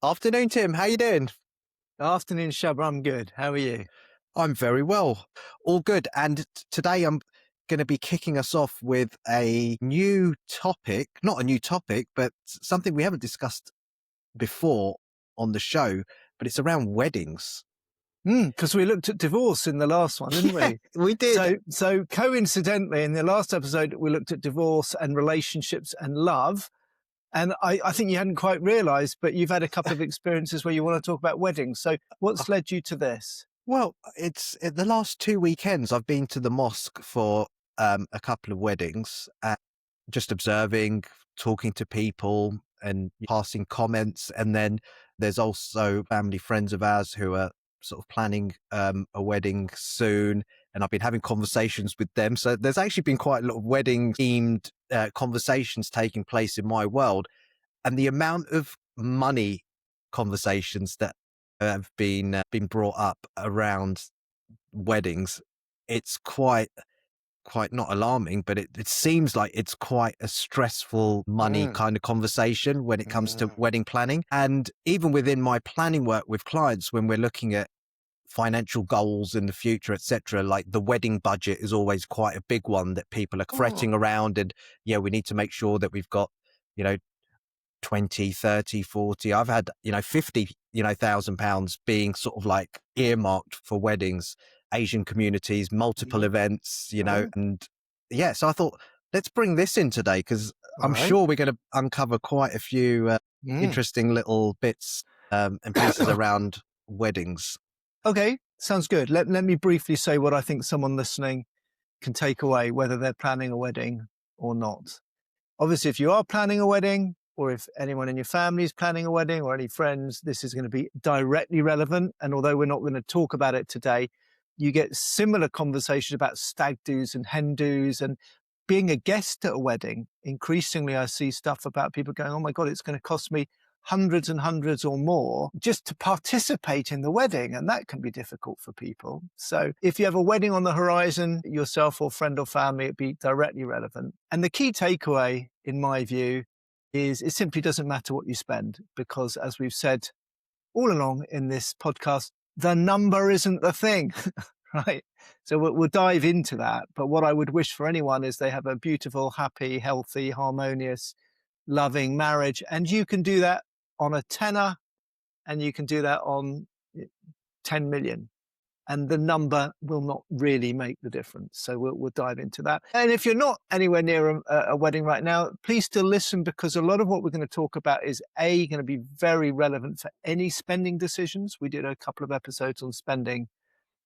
Afternoon, Tim. How you doing? Afternoon, Shab. I'm good. How are you? I'm very well. All good. And today I'm going to be kicking us off with a new topic, not a new topic, but something we haven't discussed before on the show, but it's around weddings. Because we looked at divorce in the last one, didn't Yeah, we? we did. So coincidentally, in the last episode, we looked at divorce and relationships and love. And I think you hadn't quite realized, but you've had a couple of experiences where you want to talk about weddings. So what's led you to this? Well, it's the last 2 weekends I've been to the mosque for a couple of weddings, just observing, talking to people and passing comments. And then there's also family friends of ours who are sort of planning a wedding soon. And I've been having conversations with them. So there's actually been quite a lot of wedding themed conversations taking place in my world. And the amount of money conversations that have been brought up around weddings, it's quite not alarming, but it seems like it's quite a stressful money kind of conversation when it comes to wedding planning. And even within my planning work with clients, when we're looking at financial goals in the future, etc., like the wedding budget is always quite a big one that people are fretting around. And yeah, we need to make sure that we've got, 20, 30, 40. I've had, 50, £1,000 being sort of like earmarked for weddings, Asian communities, multiple events, and yeah. So I thought, let's bring this in today because I'm sure we're going to uncover quite a few interesting little bits and pieces around weddings. Okay, sounds good. Let me briefly say what I think someone listening can take away, whether they're planning a wedding or not. Obviously, if you are planning a wedding, or if anyone in your family is planning a wedding or any friends, this is going to be directly relevant. And although we're not going to talk about it today, you get similar conversations about stag do's and hen do's and being a guest at a wedding. Increasingly, I see stuff about people going, oh my God, it's going to cost me hundreds and hundreds or more just to participate in the wedding. And that can be difficult for people. So if you have a wedding on the horizon, yourself or friend or family, it'd be directly relevant. And the key takeaway, in my view, is it simply doesn't matter what you spend, because as we've said all along in this podcast, the number isn't the thing, right? So we'll dive into that. But what I would wish for anyone is they have a beautiful, happy, healthy, harmonious, loving marriage. And you can do that on a tenner and you can do that on 10 million. And the number will not really make the difference. So we'll dive into that. And if you're not anywhere near a wedding right now, please still listen, because a lot of what we're going to talk about is going to be very relevant for any spending decisions. We did a couple of episodes on spending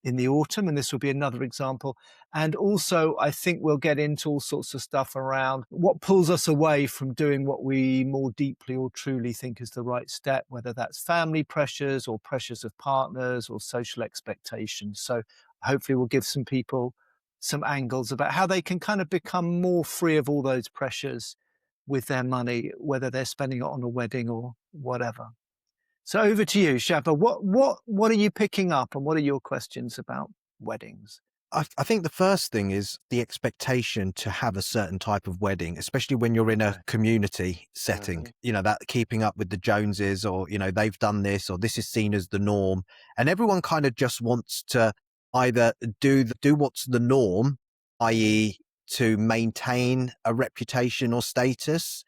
in the autumn, and this will be another example. And also, I think we'll get into all sorts of stuff around what pulls us away from doing what we more deeply or truly think is the right step, whether that's family pressures or pressures of partners or social expectations. So hopefully we'll give some people some angles about how they can kind of become more free of all those pressures with their money, whether they're spending it on a wedding or whatever. So over to you, Shaba. What are you picking up, and what are your questions about weddings? I think the first thing is the expectation to have a certain type of wedding, especially when you're in a community setting, that keeping up with the Joneses, or, they've done this, or this is seen as the norm. And everyone kind of just wants to either do what's the norm, i.e. to maintain a reputation or status.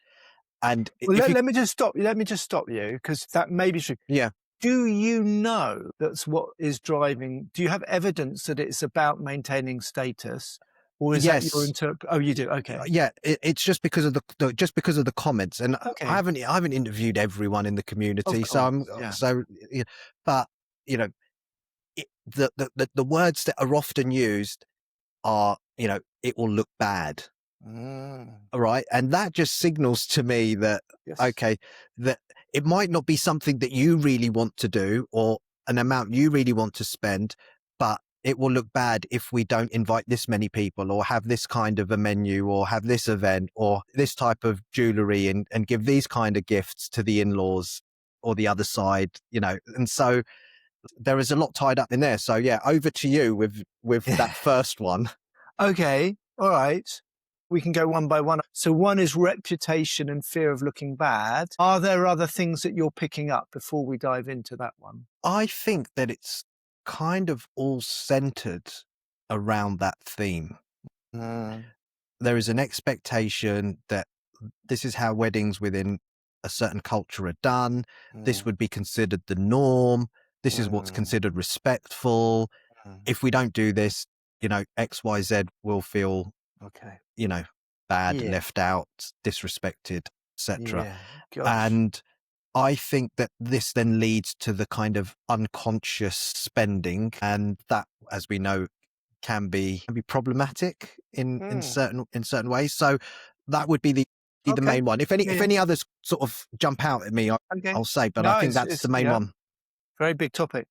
And let me just stop you, because that may be true. Yeah. Do you know that's what is driving? Do you have evidence that it's about maintaining status, or is that your interpret? Oh, you do. Okay. Yeah, it's just because of the comments, and okay. I haven't interviewed everyone in the community, but the words that are often used are, it will look bad. All right. And that just signals to me that, okay, that it might not be something that you really want to do or an amount you really want to spend, but it will look bad if we don't invite this many people or have this kind of a menu or have this event or this type of jewelry and give these kind of gifts to the in-laws or the other side, and so there is a lot tied up in there. So yeah, over to you with that first one. Okay. All right. We can go one by one. So one is reputation and fear of looking bad. Are there other things that you're picking up before we dive into that one? I think that it's kind of all centered around that theme. Mm, There is an expectation that this is how weddings within a certain culture are done. This mm, would be considered the norm. This is what's mm, considered respectful. mm. If we don't do this, XYZ will feel, Okay. you know, bad, Yeah. left out, disrespected, etc. Yeah. Gosh. And I think that this then leads to the kind of unconscious spending, and that, as we know, can be problematic Mm. in certain ways. So that would be the Okay. main one. If any Yeah. if Yeah. any others sort of jump out at me, Okay. I'll say, but I No, think it's, that's it's, the main yeah, one. very big topic.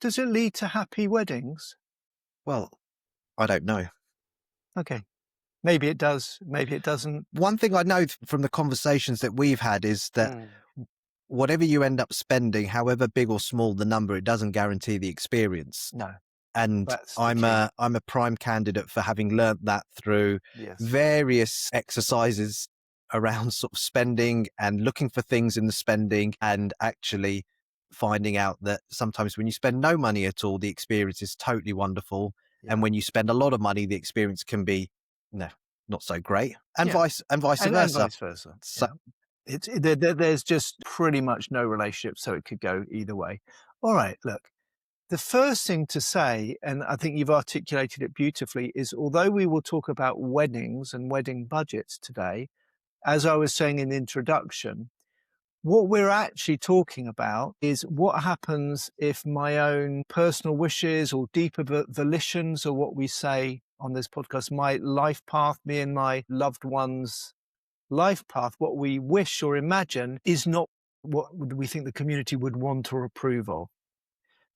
Does it lead to happy weddings? Well, I don't know. Okay. Maybe it does. Maybe it doesn't. One thing I know from the conversations that we've had is that Mm. whatever you end up spending, however big or small the number, it doesn't guarantee the experience. No, And that's the I'm key. a prime candidate for having learnt that through Yes. various exercises around sort of spending and looking for things in the spending, and actually finding out that sometimes when you spend no money at all, the experience is totally wonderful. Yeah. And when you spend a lot of money, the experience can be no, not so great, and Yeah. vice And versa. vice versa. So Yeah. There's just pretty much no relationship, so it could go either way. All right, look, the first thing to say, and I think you've articulated it beautifully, is although we will talk about weddings and wedding budgets today, as I was saying in the introduction, what we're actually talking about is what happens if my own personal wishes or deeper volitions, or what we say on this podcast, my life path, me and my loved ones' life path, what we wish or imagine is not what we think the community would want or approve of.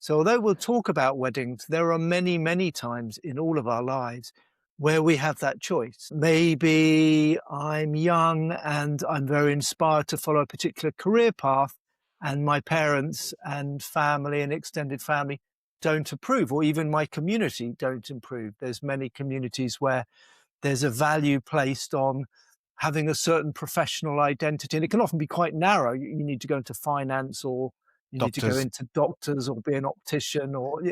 So although we'll talk about weddings, there are many, many times in all of our lives where we have that choice. Maybe I'm young and I'm very inspired to follow a particular career path, and my parents and family and extended family don't approve, or even my community don't approve. There's many communities where there's a value placed on having a certain professional identity, and it can often be quite narrow. You need to go into finance, or you need to go doctors, into doctors, or be an optician, or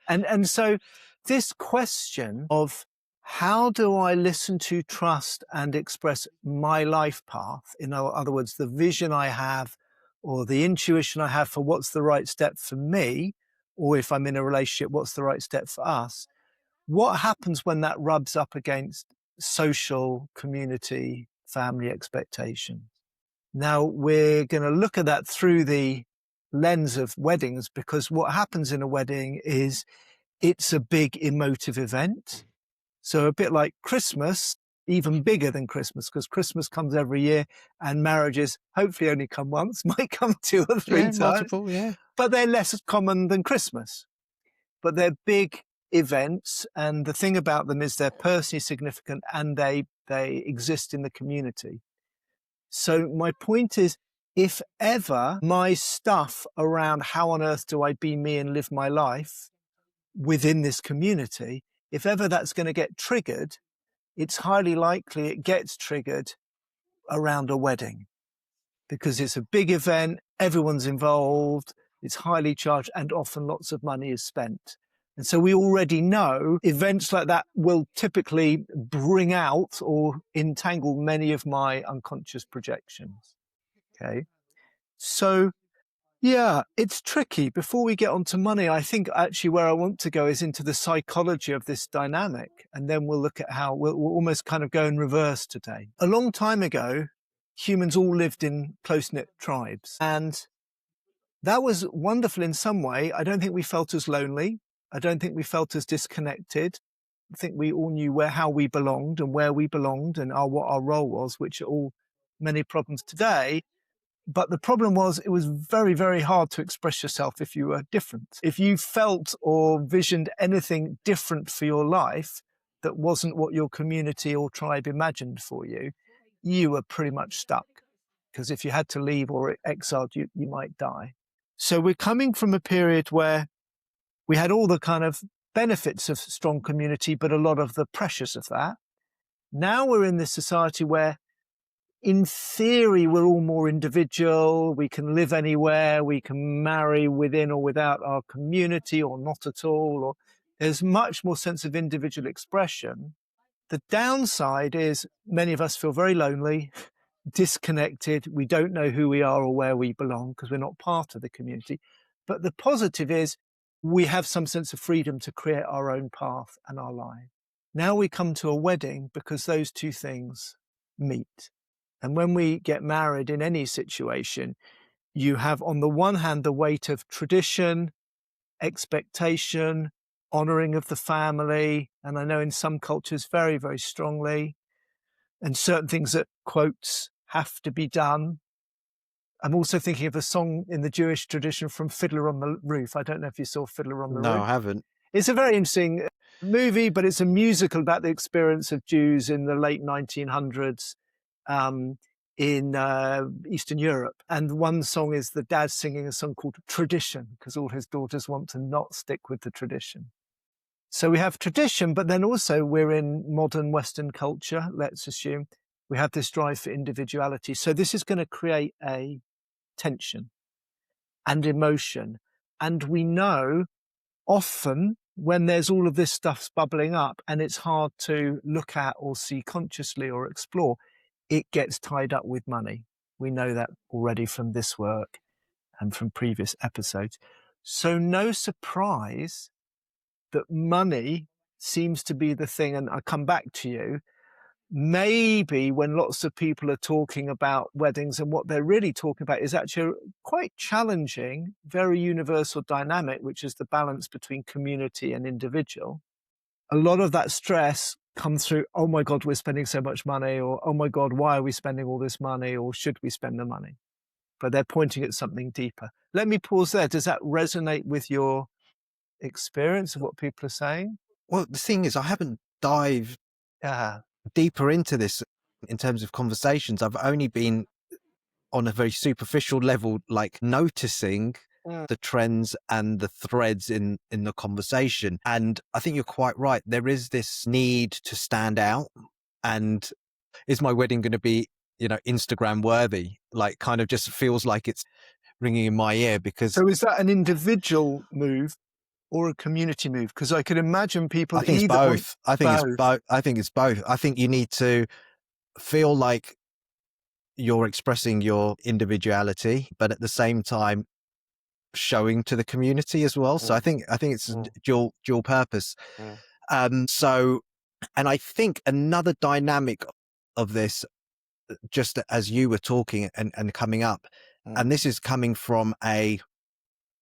and so this question of how do I listen to, trust, and express my life path? In other words, the vision I have or the intuition I have for what's the right step for me, or if I'm in a relationship, what's the right step for us? What happens when that rubs up against social, community, family expectations? Now, we're going to look at that through the lens of weddings, because what happens in a wedding is it's a big emotive event. So a bit like Christmas, even bigger than Christmas, because Christmas comes every year and marriages hopefully only come once, might come 2 or 3 yeah, times, multiple, yeah. but they're less common than Christmas. But they're big events, and the thing about them is they're personally significant, and they exist in the community. So my point is, if ever my stuff around how on earth do I be me and live my life within this community, if ever that's going to get triggered, it's highly likely it gets triggered around a wedding, because it's a big event, everyone's involved, it's highly charged, and often lots of money is spent. And so we already know events like that will typically bring out or entangle many of my unconscious projections. Okay. So yeah, it's tricky. Before we get on to money, I think actually where I want to go is into the psychology of this dynamic. And then we'll look at how we'll almost kind of go in reverse today. A long time ago, humans all lived in close-knit tribes. And that was wonderful in some way. I don't think we felt as lonely. I don't think we felt as disconnected. I think we all knew how we belonged and where we belonged, and what our role was, which are all many problems today. But the problem was it was very, very hard to express yourself if you were different. If you felt or visioned anything different for your life that wasn't what your community or tribe imagined for you, you were pretty much stuck. Because if you had to leave or exiled, you might die. So we're coming from a period where we had all the kind of benefits of strong community, but a lot of the pressures of that. Now we're in this society where, in theory, we're all more individual. We can live anywhere. We can marry within or without our community or not at all. Or there's much more sense of individual expression. The downside is many of us feel very lonely, disconnected. We don't know who we are or where we belong because we're not part of the community. But the positive is we have some sense of freedom to create our own path and our life. Now we come to a wedding because those two things meet. And when we get married in any situation, you have on the one hand the weight of tradition, expectation, honoring of the family, and I know in some cultures very, very strongly, and certain things that, quotes, have to be done. I'm also thinking of a song in the Jewish tradition from Fiddler on the Roof. I don't know if you saw Fiddler on the No, Roof. I haven't. It's a very interesting movie, but it's a musical about the experience of Jews in the late 1900s in Eastern Europe. And one song is the dad singing a song called Tradition, because all his daughters want to not stick with the tradition. So we have tradition, but then also we're in modern Western culture, let's assume. We have this drive for individuality. So this is going to create a tension and emotion. And we know often when there's all of this stuff bubbling up and it's hard to look at or see consciously or explore, it gets tied up with money. We know that already from this work and from previous episodes. So no surprise that money seems to be the thing. And I come back to you. Maybe when lots of people are talking about weddings and what they're really talking about is actually a quite challenging, very universal dynamic, which is the balance between community and individual. A lot of that stress comes through, oh my God, we're spending so much money, or oh my God, why are we spending all this money, or should we spend the money? But they're pointing at something deeper. Let me pause there. Does that resonate with your experience of what people are saying? Well, the thing is, I haven't dived Yeah. deeper into this in terms of conversations. I've only been on a very superficial level, like noticing Mm. the trends and the threads in the conversation. And I think you're quite right. There is this need to stand out. And is my wedding going to be, Instagram worthy? Like, kind of just feels like it's ringing in my ear because So is that an individual move or a community move? Because I could imagine people I think it's either want both. I think it's both. both. I think it's both. I think you need to feel like you're expressing your individuality, but at the same time showing to the community as well. So I think it's dual purpose. So, and I think another dynamic of this, just as you were talking and coming up, and this is coming from a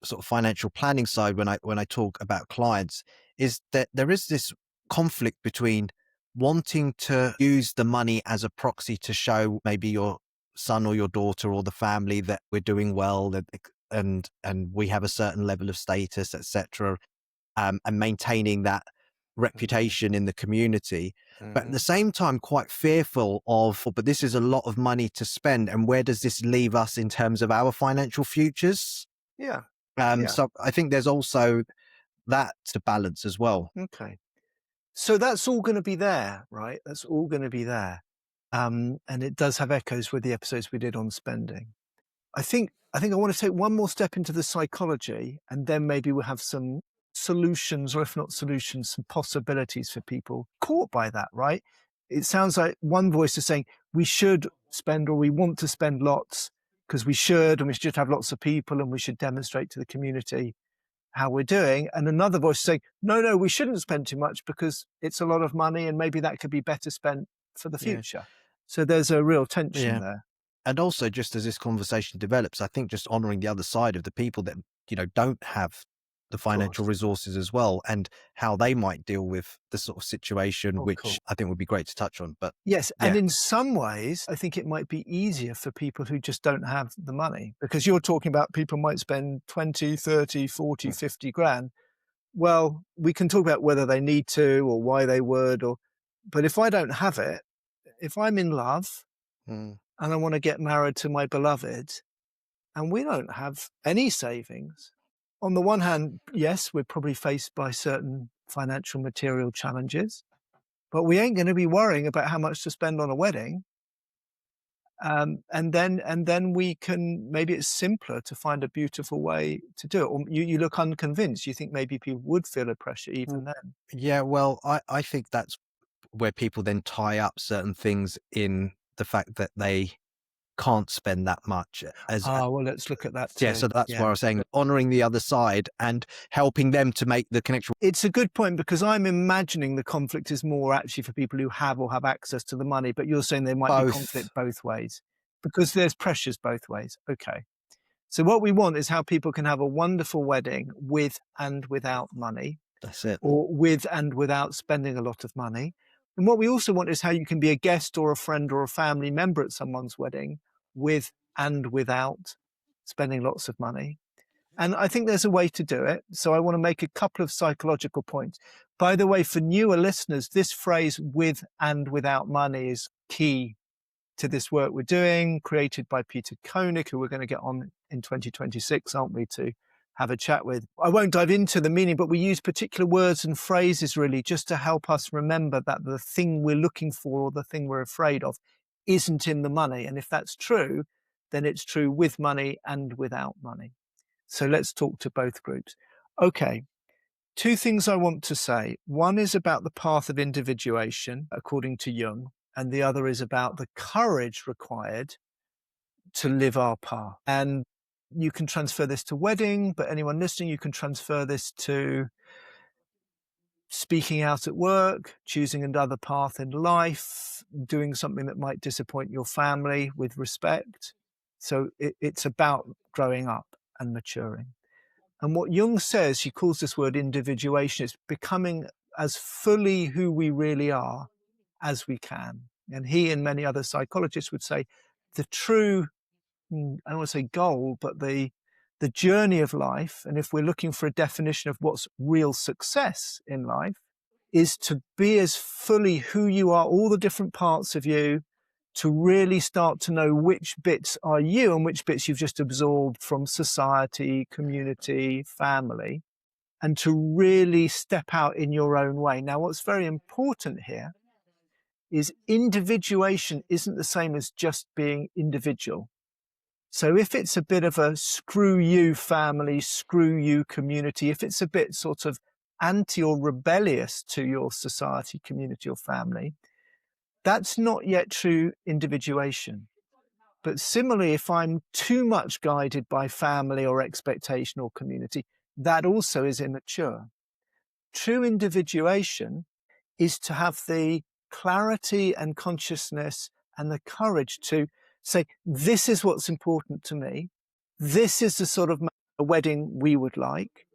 sort of financial planning side when I talk about clients, is that there is this conflict between wanting to use the money as a proxy to show maybe your son or your daughter or the family that we're doing well, that and we have a certain level of status, etc., and maintaining that reputation in the community, but at the same time quite fearful of, but this is a lot of money to spend, and where does this leave us in terms of our financial futures? Yeah. Yeah. So I think there's also that to balance as well. Okay. So that's all going to be there, right? That's all going to be there. And it does have echoes with the episodes we did on spending. I think I want to take one more step into the psychology, and then maybe we'll have some solutions, or if not solutions, some possibilities for people caught by that, right? It sounds like one voice is saying we should spend, or we want to spend lots because we should, and we should have lots of people, and we should demonstrate to the community how we're doing. And another voice saying, no, we shouldn't spend too much because it's a lot of money and maybe that could be better spent for the Yeah. future. So there's a real tension Yeah. there. And also, just as this conversation develops, I think just honoring the other side of the people that, don't have the Of financial course. resources as well, and how they might deal with the sort of situation, Oh, cool. which I think would be great to touch on. But Yes. And yeah, in some ways, I think it might be easier for people who just don't have the money, because you're talking about people might spend 20, 30, 40, 50 grand. Well, we can talk about whether they need to or why they would, but if I don't have it, if I'm in love Mm. and I want to get married to my beloved, and we don't have any savings. On the one hand, yes, we're probably faced by certain financial material challenges. but we ain't going to be worrying about how much to spend on a wedding. And then we can, maybe it's simpler to find a beautiful way to do it. Or you look unconvinced. You think maybe people would feel a pressure even then. Yeah, well, I think that's where people then tie up certain things in the fact that they can't spend that much as Ah, well, let's look at that yeah, too. so that's Yeah. why I was saying honoring the other side and helping them to make the connection. It's a good point, because I'm imagining the conflict is more actually for people who have or have access to the money, but you're saying there might be Both. conflict both ways because there's pressures both ways. Okay. So what we want is how people can have a wonderful wedding with and without money, That's it. or with and without spending a lot of money. And what we also want is how you can be a guest or a friend or a family member at someone's wedding with and without spending lots of money. And I think there's a way to do it. So I want to make a couple of psychological points. By the way, for newer listeners, this phrase with and without money is key to this work we're doing, created by Peter Koenig, who we're going to get on in 2026, aren't we, to have a chat with. I won't dive into the meaning, but we use particular words and phrases really just to help us remember that the thing we're looking for or the thing we're afraid of isn't in the money. And if that's true, then it's true with money and without money. So let's talk to both groups. Okay, two things I want to say. One is about the path of individuation, according to Jung, and the other is about the courage required to live our path. And you can transfer this to wedding, but anyone listening, you can transfer this to speaking out at work, choosing another path in life, doing something that might disappoint your family with respect. So it's about growing up and maturing. And what Jung says, he calls this word individuation, is becoming as fully who we really are as we can. And he and many other psychologists would say the true, I don't want to say goal, but the journey of life, and if we're looking for a definition of what's real success in life, is to be as fully who you are, all the different parts of you, to really start to know which bits are you and which bits you've just absorbed from society, community, family, and to really step out in your own way. Now, what's very important here is individuation isn't the same as just being individual. So if it's a bit of a screw you family, screw you community, if it's a bit sort of anti or rebellious to your society, community, or family, that's not yet true individuation. But similarly, if I'm too much guided by family or expectation or community, that also is immature. True individuation is to have the clarity and consciousness and the courage to say, this is what's important to me. This is the sort of wedding we would like,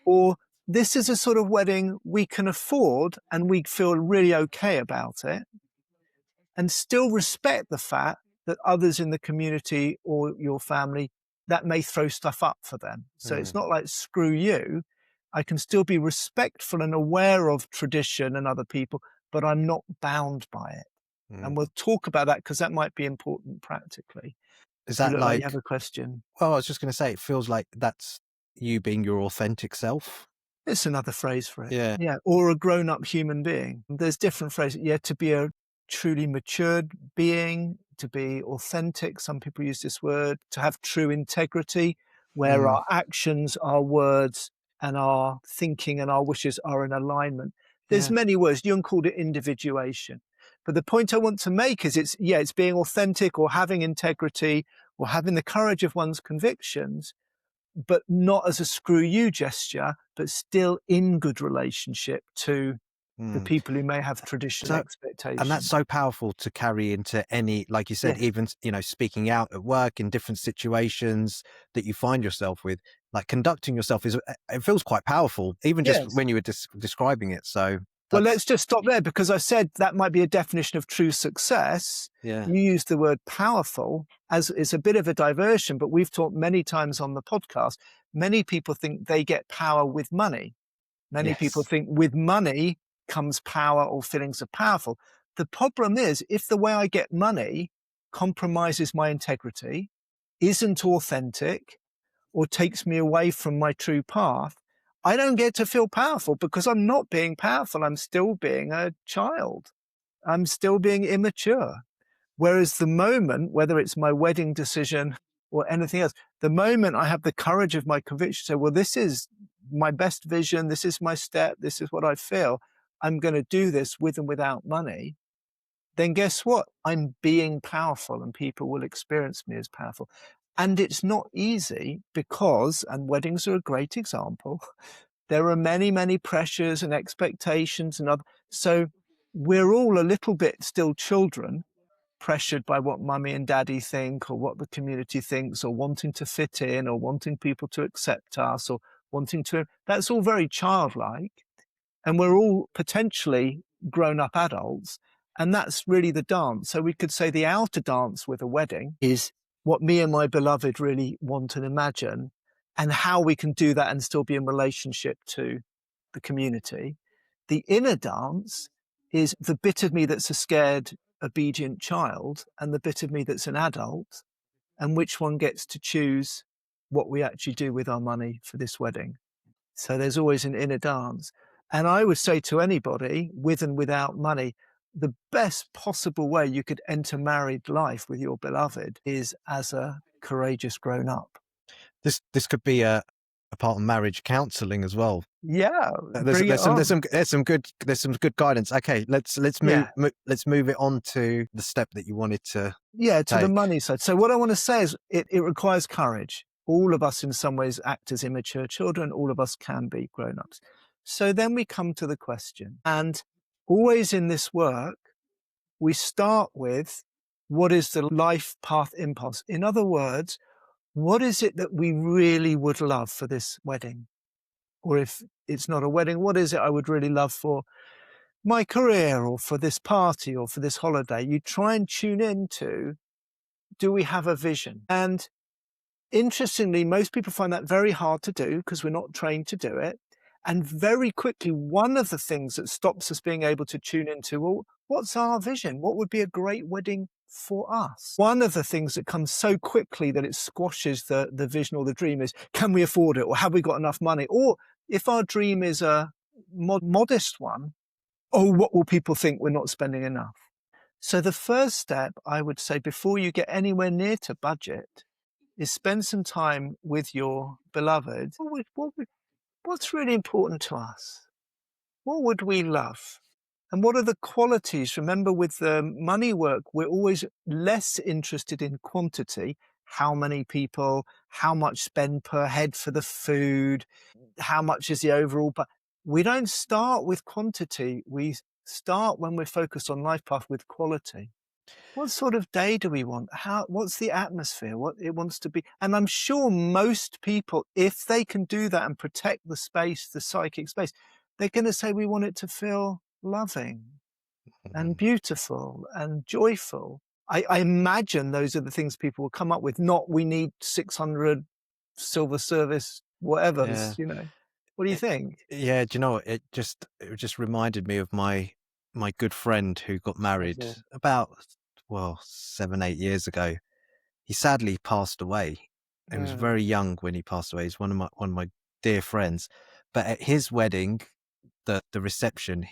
or this is a sort of wedding we can afford and we feel really okay about it, and still respect the fact that others in the community or your family, that may throw stuff up for them. So it's not like screw you. I can still be respectful and aware of tradition and other people, but I'm not bound by it. And we'll talk about that because that might be important practically. Is You that look like you like, have a question. well, I was just going to say, it feels like that's you being your authentic self. It's another phrase for it. Yeah. Yeah. Or a grown up human being. There's different phrases. Yeah. To be a truly matured being, to be authentic. Some people use this word, to have true integrity, where our actions, our words, and our thinking and our wishes are in alignment. There's Yeah. many words. Jung called it individuation. But the point I want to make is it's being authentic or having integrity or having the courage of one's convictions, but not as a screw you gesture, but still in good relationship to the people who may have traditional So, expectations. and that's so powerful to carry into any, like you said, Yes. even, speaking out at work in different situations that you find yourself with, like conducting yourself it feels quite powerful, even just Yes. when you were describing it. So Well, that's, let's just stop there because I said that might be a definition of true success. yeah. You used the word powerful as it's a bit of a diversion, but we've talked many times on the podcast. Many people think they get power with money. Many people Yes. think with money comes power or feelings of powerful. The problem is if the way I get money compromises my integrity, isn't authentic, or takes me away from my true path, I don't get to feel powerful because I'm not being powerful. I'm still being a child. I'm still being immature. Whereas the moment, whether it's my wedding decision or anything else, the moment I have the courage of my conviction, say, well, this is my best vision, this is my step, this is what I feel, I'm going to do this with and without money, then guess what? I'm being powerful and people will experience me as powerful. And it's not easy because, and weddings are a great example, there are many, many pressures and expectations and other. So we're all a little bit still children, pressured by what mummy and daddy think or what the community thinks, or wanting to fit in or wanting people to accept us or wanting to. That's all very childlike. And we're all potentially grown up adults. And that's really the dance. So we could say the outer dance with a wedding is what me and my beloved really want and imagine, and how we can do that and still be in relationship to the community. The inner dance is the bit of me that's a scared, obedient child and the bit of me that's an adult, and which one gets to choose what we actually do with our money for this wedding. So there's always an inner dance. And I would say to anybody, with and without money, the best possible way you could enter married life with your beloved is as a courageous grown up. This could be a part of marriage counselling as well. Yeah, There's bring it there's some on. there's some good guidance. Okay, let's move Yeah. let's move it on to the step that you wanted to Yeah, to the take. money side. So what I want to say is it requires courage. All of us in some ways act as immature children. All of us can be grown-ups. So then we come to the question. And always in this work, we start with what is the life path impulse? In other words, what is it that we really would love for this wedding? Or if it's not a wedding, what is it I would really love for my career or for this party or for this holiday? You try and tune into, do we have a vision? And interestingly, most people find that very hard to do because we're not trained to do it. And very quickly, one of the things that stops us being able to tune into, well, what's our vision? What would be a great wedding for us? One of the things that comes so quickly that it squashes the vision or the dream is, can we afford it? Or have we got enough money? Or if our dream is a modest one, oh, what will people think we're not spending enough? So the first step, I would say, before you get anywhere near to budget, is spend some time with your beloved. What's really important to us? What would we love? And what are the qualities? Remember, with the money work, we're always less interested in quantity. How many people, how much spend per head for the food, how much is the overall, but we don't start with quantity. We start when we're focused on life path with quality. What sort of day do we want? What's the atmosphere? What it wants to be? And I'm sure most people, if they can do that and protect the space, the psychic space, they're going to say we want it to feel loving and Mm, beautiful and joyful. I imagine those are the things people will come up with, not we need 600 silver service yeah. whatevers. What do you It, think? yeah, do you know what? It just reminded me of my good friend who got married Yeah. about, well, 7 8 years ago. He sadly passed away. He was Yeah. very young when he passed away. He's one of my dear friends. But at his wedding, the reception,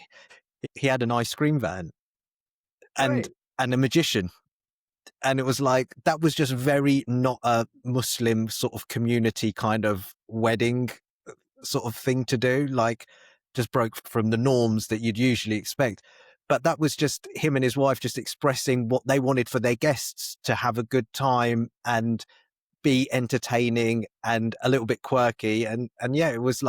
he had an ice cream van and Great. and a magician. And it was like that was just very not a Muslim sort of community kind of wedding sort of thing to do, like just broke from the norms that you'd usually expect. But that was just him and his wife just expressing what they wanted for their guests to have a good time and be entertaining and a little bit quirky. And yeah, it was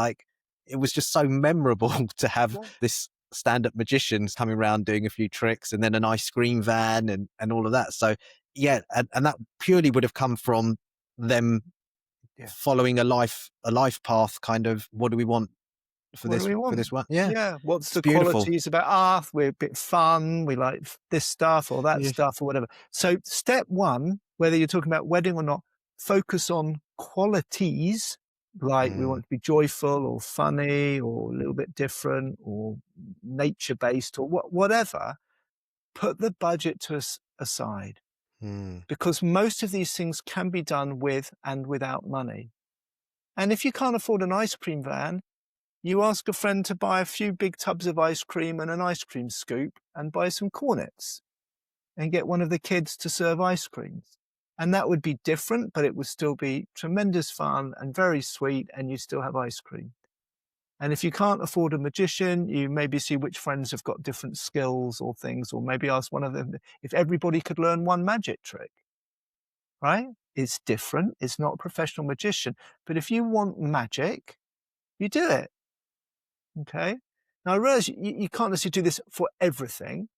just so memorable to have Yeah. this stand-up magicians coming around doing a few tricks and then an ice cream van and all of that. So yeah, and that purely would have come from them Yeah. following a life path kind of what do we want for What do this we for want? this one. Yeah, Yeah. What's it's the beautiful. qualities about art? We're a bit fun. We like this stuff or that Yeah. stuff or whatever. So step one, whether you're talking about wedding or not, focus on qualities. Like we Mm, want to be joyful or funny or a little bit different or nature based or whatever. Put the budget aside, mm, because most of these things can be done with and without money. And if you can't afford an ice cream van, You ask a friend to buy a few big tubs of ice cream and an ice cream scoop and buy some cornets and get one of the kids to serve ice creams. And that would be different, but it would still be tremendous fun and very sweet, and you still have ice cream. And if you can't afford a magician, you maybe see which friends have got different skills or things, or maybe ask one of them if everybody could learn one magic trick, right? It's different. It's not a professional magician. But if you want magic, you do it. Okay. Now I realize you can't necessarily do this for everything.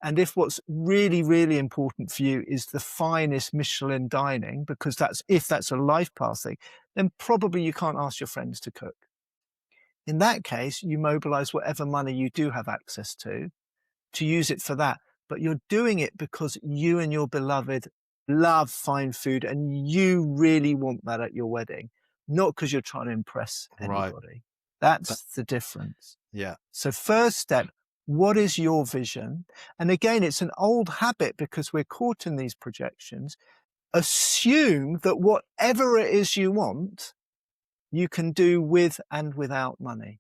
And if what's really, really important for you is the finest Michelin dining, because if that's a life path thing, then probably you can't ask your friends to cook. In that case, you mobilize whatever money you do have access to use it for that. But you're doing it because you and your beloved love fine food and you really want that at your wedding, not because you're trying to impress Right. anybody. That, That's the difference. yeah. So first step, what is your vision? And again, it's an old habit because we're caught in these projections. Assume that whatever it is you want, you can do with and without money.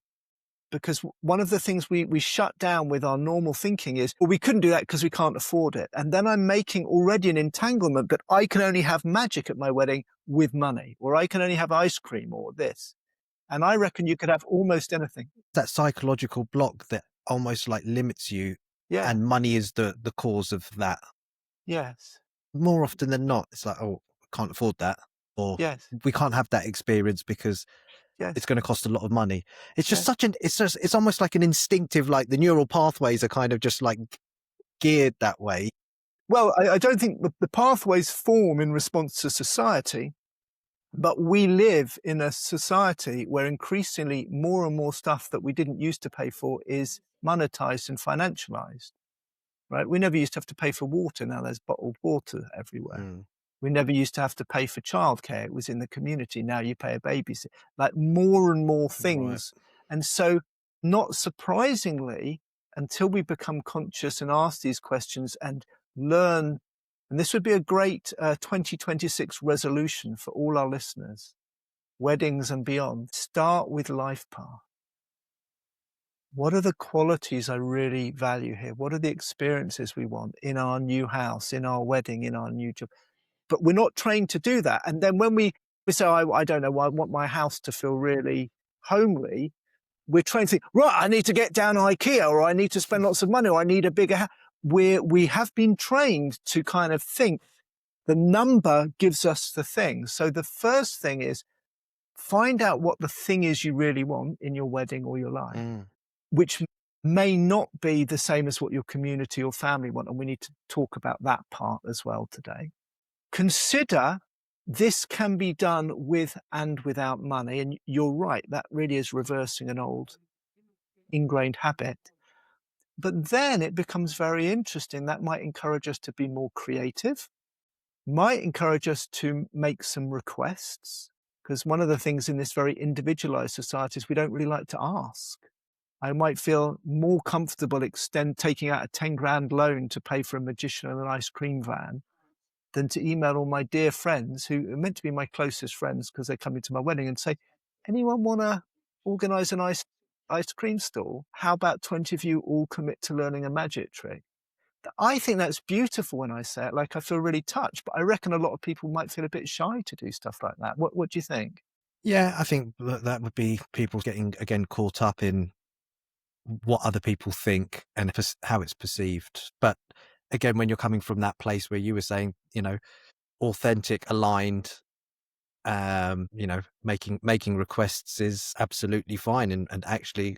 Because one of the things we shut down with our normal thinking is, well, we couldn't do that because we can't afford it. And then I'm making already an entanglement that I can only have magic at my wedding with money, or I can only have ice cream or this. And I reckon you could have almost anything. That psychological block that almost like limits you, Yeah. and money is the cause of that. Yes. More often than not, it's like, oh, I can't afford that, or Yes. we can't have that experience because it's Yes. going to cost a lot of money. It's just Yes. it's almost like an instinctive, like the neural pathways are kind of just like geared that way. Well, I don't think the pathways form in response to society, but we live in a society where increasingly more and more stuff that we didn't used to pay for is monetized and financialized, right? We never used to have to pay for water. Now there's bottled water everywhere. Mm, We never used to have to pay for childcare. It was in the community. Now you pay a babysitter, like more and more right. things. And so, not surprisingly, until we become conscious and ask these questions and learn, and this would be a great 2026 resolution for all our listeners, weddings and beyond, start with life path. What are the qualities I really value here? What are the experiences we want in our new house, in our wedding, in our new job? But we're not trained to do that. And then when we say, I don't know, I want my house to feel really homely, we're trained to think, right, I need to get down IKEA, or I need to spend lots of money, or I need a bigger house. We have been trained to kind of think the number gives us the thing. So the first thing is find out what the thing is you really want in your wedding or your life, Mm, which may not be the same as what your community or family want. And we need to talk about that part as well today. Consider this can be done with and without money. And you're right, that really is reversing an old ingrained habit. But then it becomes very interesting. That might encourage us to be more creative, might encourage us to make some requests. Because one of the things in this very individualized society is we don't really like to ask. I might feel more comfortable taking out a 10 grand loan to pay for a magician and an ice cream van than to email all my dear friends who are meant to be my closest friends because they're coming to my wedding and say, anyone want to organize an ice cream stall? How about 20 of you all commit to learning a magic trick? I think that's beautiful when I say it, like I feel really touched, but I reckon a lot of people might feel a bit shy to do stuff like that. What do you think? yeah, I think that would be people getting again caught up in what other people think and how it's perceived. But again, when you're coming from that place where you were saying, authentic, aligned, making requests is absolutely fine, and actually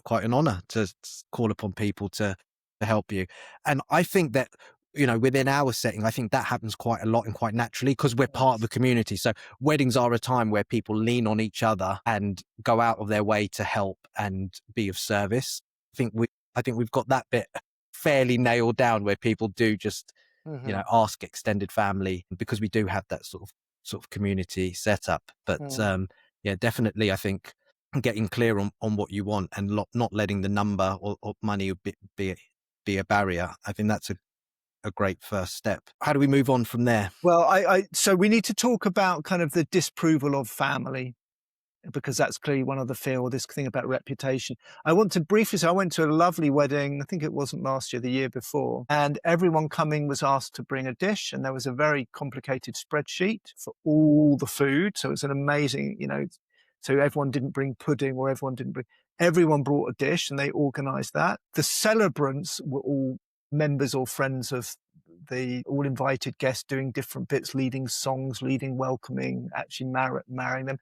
quite an honor to call upon people to help you. And I think that, within our setting, I think that happens quite a lot and quite naturally because we're part of the community. So weddings are a time where people lean on each other and go out of their way to help and be of service. I think we've got that bit fairly nailed down where people do just, Mm-hmm. ask extended family because we do have that sort of community setup. But yeah, definitely, I think getting clear on what you want and not letting the number or money be a barrier. I think that's a great first step. How do we move on from there? Well, so we need to talk about kind of the disapproval of family. because that's clearly one of the fear, or this thing about reputation. I want to briefly say I went to a lovely wedding. I think it wasn't last year, the year before, and everyone coming was asked to bring a dish, and there was a very complicated spreadsheet for all the food. So it's an amazing, so everyone didn't bring pudding, or everyone brought a dish, and they organized that. The celebrants were all members or friends of the all invited guests, doing different bits, leading songs, leading welcoming, actually marrying them.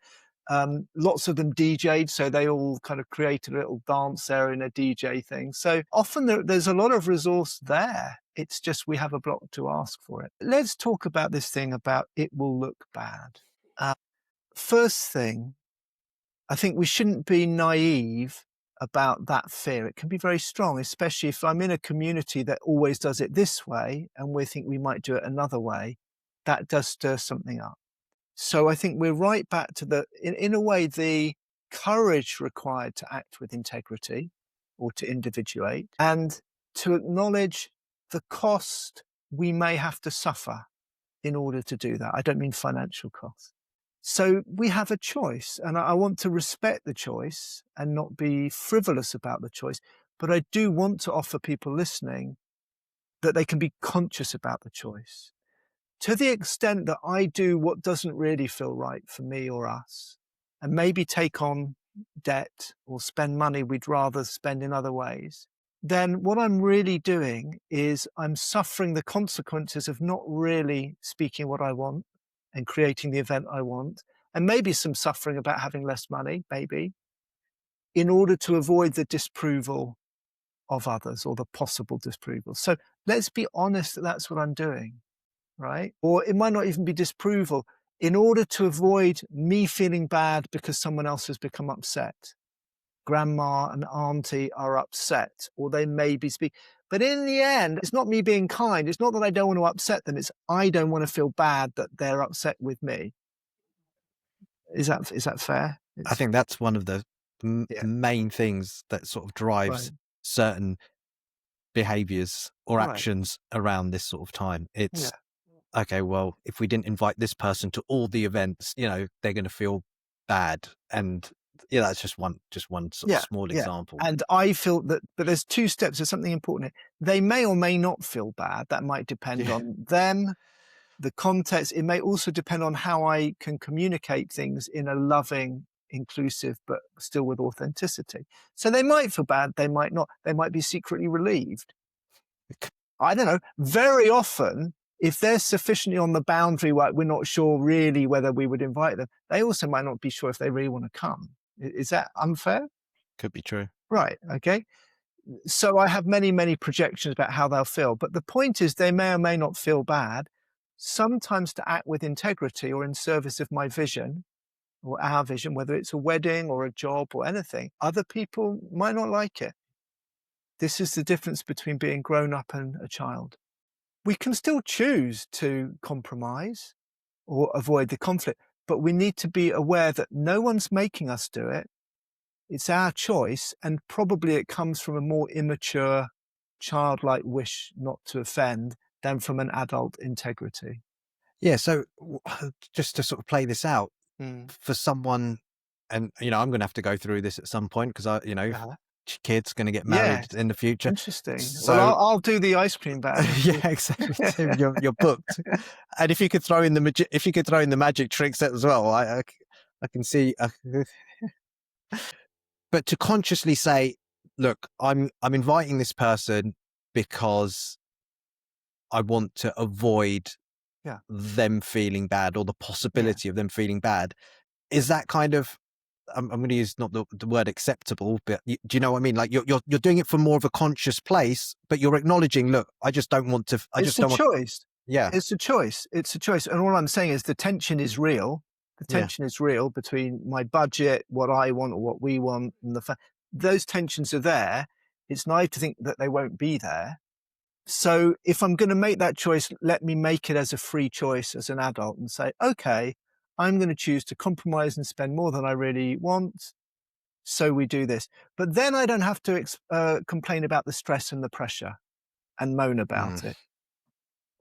Lots of them DJ'd, so they all kind of created a little dance there in a DJ thing. So often there's a lot of resource there. It's just we have a block to ask for it. Let's talk about this thing about it will look bad. First thing, I think we shouldn't be naive about that fear. It can be very strong, especially if I'm in a community that always does it this way and we think we might do it another way. That does stir something up. So I think we're right back to in a way, the courage required to act with integrity or to individuate, and to acknowledge the cost we may have to suffer in order to do that. I don't mean financial cost. So we have a choice, and I want to respect the choice and not be frivolous about the choice. But I do want to offer people listening that they can be conscious about the choice. To the extent that I do what doesn't really feel right for me or us, and maybe take on debt or spend money we'd rather spend in other ways, then what I'm really doing is I'm suffering the consequences of not really speaking what I want and creating the event I want, and maybe some suffering about having less money, maybe, in order to avoid the disapproval of others or the possible disapproval. So let's be honest that that's what I'm doing. Right? Or it might not even be disapproval, in order to avoid me feeling bad because someone else has become upset. Grandma and auntie are upset, or they may be but in the end, it's not me being kind. It's not that I don't want to upset them. It's I don't want to feel bad that they're upset with me. Is that fair? I think that's one of the Yeah, main things that sort of drives right, certain behaviors or right, actions around this sort of time. yeah, It's okay, well, if we didn't invite this person to all the events, they're going to feel bad. And that's just one sort of yeah, small yeah. example. And I feel that, but there's two steps. There's something important here. They may or may not feel bad. That might depend Yeah. on them, the context. It may also depend on how I can communicate things in a loving, inclusive, but still with authenticity. So they might feel bad, they might not. They might be secretly relieved. I don't know. Very often, if they're sufficiently on the boundary where we're not sure really whether we would invite them, they also might not be sure if they really want to come. Is that unfair? Could be true. Right. Okay. So I have many, many projections about how they'll feel. But the point is, they may or may not feel bad. Sometimes to act with integrity or in service of my vision or our vision, whether it's a wedding or a job or anything, other people might not like it. This is the difference between being grown up and a child. We can still choose to compromise or avoid the conflict, but we need to be aware that no one's making us do it. It's our choice, and probably it comes from a more immature, childlike wish not to offend than from an adult integrity. Yeah. So just to sort of play this out Mm. for someone, and, I'm going to have to go through this at some point because Uh-huh. kids going to get Yeah, married in the future. interesting. Well, So I'll do the ice cream bag. yeah, exactly. Tim, you're booked. And if you could throw in the magic tricks as well, I can see. But to consciously say, look, I'm inviting this person because I want to avoid Yeah. them feeling bad or the possibility of them feeling bad. Is that kind of, I'm going to use not the word acceptable, but do you know what I mean? Like you're doing it from more of a conscious place, but you're acknowledging, look, I just don't want to. I It's just a don't want. choice. Yeah, It's a choice. It's a choice. And all I'm saying is the tension is real. The yeah. tension is real between my budget, what I want or what we want, and those tensions are there. It's naive to think that they won't be there. So if I'm going to make that choice, let me make it as a free choice as an adult and say, okay, I'm going to choose to compromise and spend more than I really want. So we do this. But then I don't have to complain about the stress and the pressure and moan Mm, about it.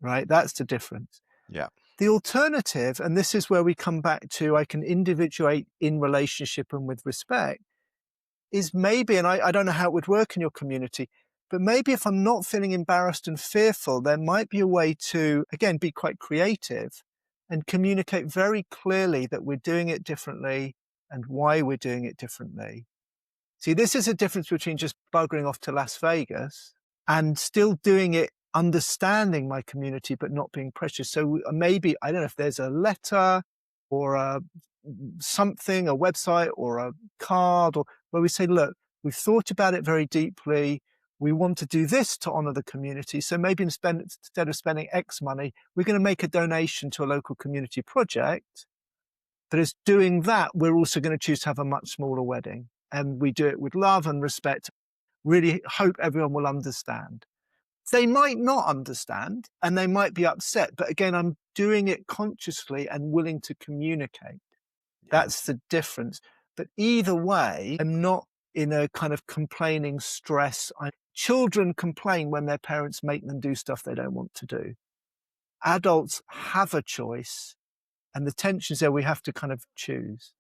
Right? That's the difference. yeah. The alternative, and this is where we come back to I can individuate in relationship and with respect, is maybe, and I don't know how it would work in your community, but maybe if I'm not feeling embarrassed and fearful, there might be a way to, again, be quite creative and communicate very clearly that we're doing it differently and why we're doing it differently. See, this is a difference between just buggering off to Las Vegas and still doing it, understanding my community, but not being precious. So maybe, I don't know if there's a letter or something, a website or a card, or where we say, look, we've thought about it very deeply. We want to do this to honor the community. So maybe instead of spending X money, we're going to make a donation to a local community project. But as doing that, we're also going to choose to have a much smaller wedding. And we do it with love and respect. Really hope everyone will understand. They might not understand and they might be upset. But again, I'm doing it consciously and willing to communicate. That's the difference. But either way, I'm not in a kind of complaining stress. Children complain when their parents make them do stuff they don't want to do. Adults have a choice, and the tensions there we have to kind of choose.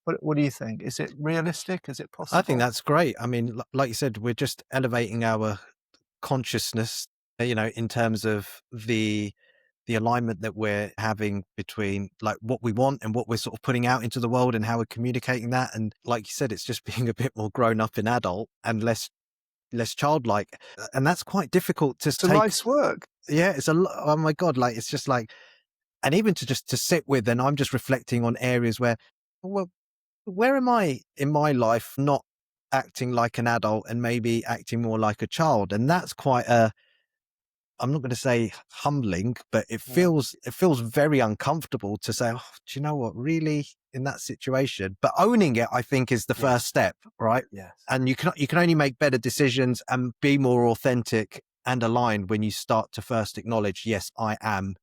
What do you think? Is it realistic? Is it possible? I think that's great. I mean, like you said, we're just elevating our consciousness, in terms of the alignment that we're having between like what we want and what we're sort of putting out into the world and how we're communicating that. And like you said, it's just being a bit more grown up and adult and less childlike. And that's quite difficult to It's a take. life's work. Yeah, it's a lot. Oh my God. Like, it's just like, and even to just to sit with, and I'm just reflecting on areas where, well, where am I in my life not acting like an adult and maybe acting more like a child? And that's quite I'm not going to say humbling, but it Yeah. feels very uncomfortable to say, oh, do you know what, really, in that situation? But owning it, I think, is the Yes. first step, right? Yes. And you can only make better decisions and be more authentic and aligned when you start to first acknowledge, yes, I am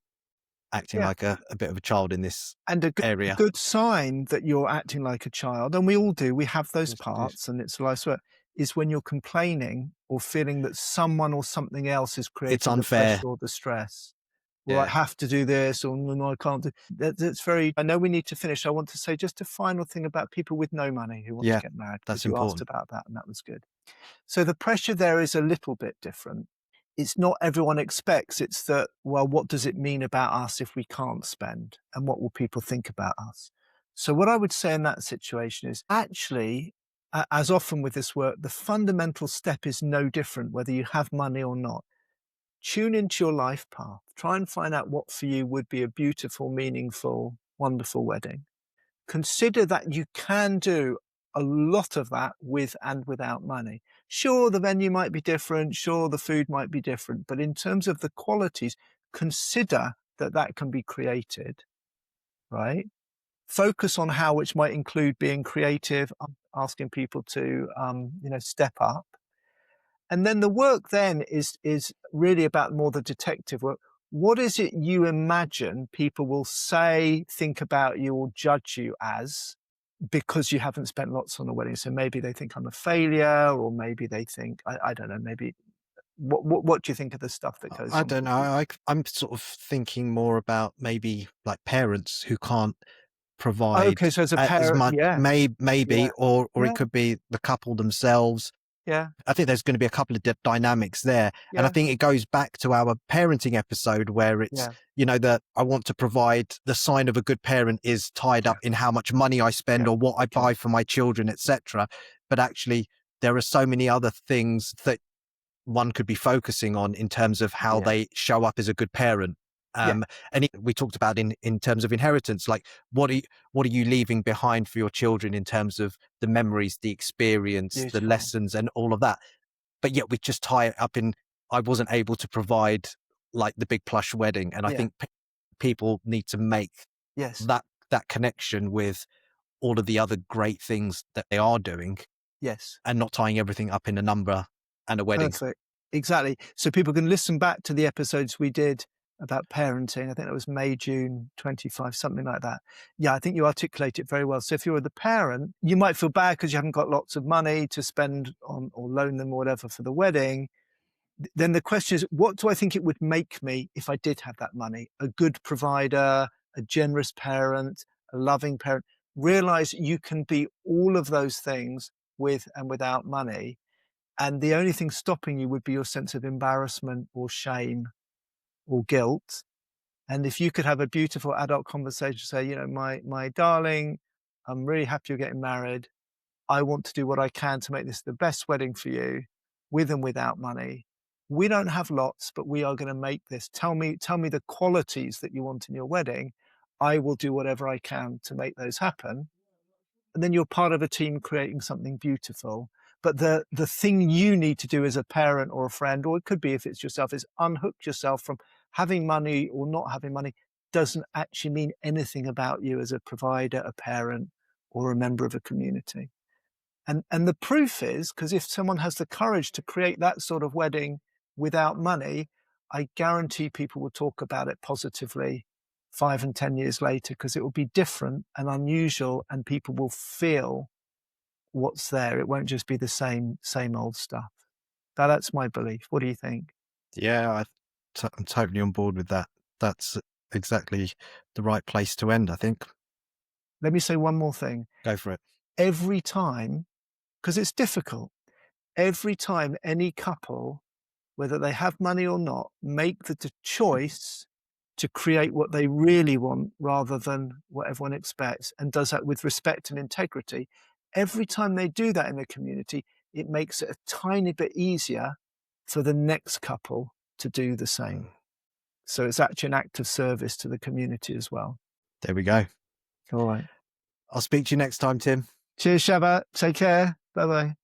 acting Yeah. like a bit of a child in this And a area. good sign that you're acting like a child, and we all do, we have those Yes, parts, and it's life's work, is when you're complaining or feeling that someone or something else is it's creating the unfair. pressure or the stress. Well, I Yeah, have to do this, or no, I can't do that's very. I know we need to finish. I want to say just a final thing about people with no money who want to yeah, get married, because that's you asked important. about that, and that was good. So the pressure there is a little bit different. It's not everyone expects. It's that, well, what does it mean about us if we can't spend? And what will people think about us? So what I would say in that situation is actually, as often with this work, the fundamental step is no different, whether you have money or not. Tune into your life path. Try and find out what for you would be a beautiful, meaningful, wonderful wedding. Consider that you can do a lot of that with and without money. Sure, the venue might be different. Sure, the food might be different. But in terms of the qualities, consider that that can be created, right? Focus on how, which might include being creative, asking people to, step up. And then the work then is really about more the detective work. What is it you imagine people will say, think about you, or judge you as because you haven't spent lots on a wedding? So maybe they think I'm a failure, or maybe they think, I don't know, maybe what do you think of the stuff that goes I on with don't know. people? I'm sort of thinking more about maybe like parents who can't provide Okay, so as a as parent, much, yeah, yeah, maybe, or yeah, it could be the couple themselves. yeah, I think there's going to be a couple of dynamics there. And I yeah, think it goes back to our parenting episode where it's, yeah, that I want to provide the sign of a good parent is tied yeah, up in how much money I yeah, spend or what I okay, buy for my children, etc. But actually, there are so many other things that one could be focusing on in terms of how yeah, they show up as a good parent. yeah, We talked about in terms of inheritance, like what are you leaving behind for your children in terms of the memories, the experience, the beautiful. lessons, and all of that. But yet we just tie it up in I wasn't able to provide like the big plush wedding, and I Yeah, think people need to make yes, that connection with all of the other great things that they are doing, yes. and not tying everything up in a number and a wedding. Perfect. Exactly. So people can listen back to the episodes we did about parenting. I think that was May, June 25, something like that. Yeah, I think you articulate it very well. So if you're the parent, you might feel bad because you haven't got lots of money to spend on or loan them or whatever for the wedding. then the question is, what do I think it would make me if I did have that money? A good provider, a generous parent, a loving parent. Realize you can be all of those things with and without money. And the only thing stopping you would be your sense of embarrassment or shame or guilt. And if you could have a beautiful adult conversation, say, my darling, I'm really happy you're getting married. I want to do what I can to make this the best wedding for you, with and without money. We don't have lots, but we are going to make this. Tell me the qualities that you want in your wedding. I will do whatever I can to make those happen. And then you're part of a team creating something beautiful. But the thing you need to do as a parent or a friend, or it could be if it's yourself, is unhook yourself from having money or not having money doesn't actually mean anything about you as a provider, a parent, or a member of a community. And the proof is, because if someone has the courage to create that sort of wedding without money, I guarantee people will talk about it positively 5 and 10 years later, because it will be different and unusual, and people will feel what's there. It won't just be the same old stuff. That's my belief. What do you think? Yeah, I'm totally on board with that. That's exactly the right place to end, I think. Let me say one more thing. Go for it. Every time, because it's difficult, every time any couple, whether they have money or not, make the choice to create what they really want rather than what everyone expects, and does that with respect and integrity, every time they do that in the community, it makes it a tiny bit easier for the next couple to do the same. So it's actually an act of service to the community as well. There we go. All right. I'll speak to you next time, Tim. Cheers, Shabbat. Take care. Bye-bye.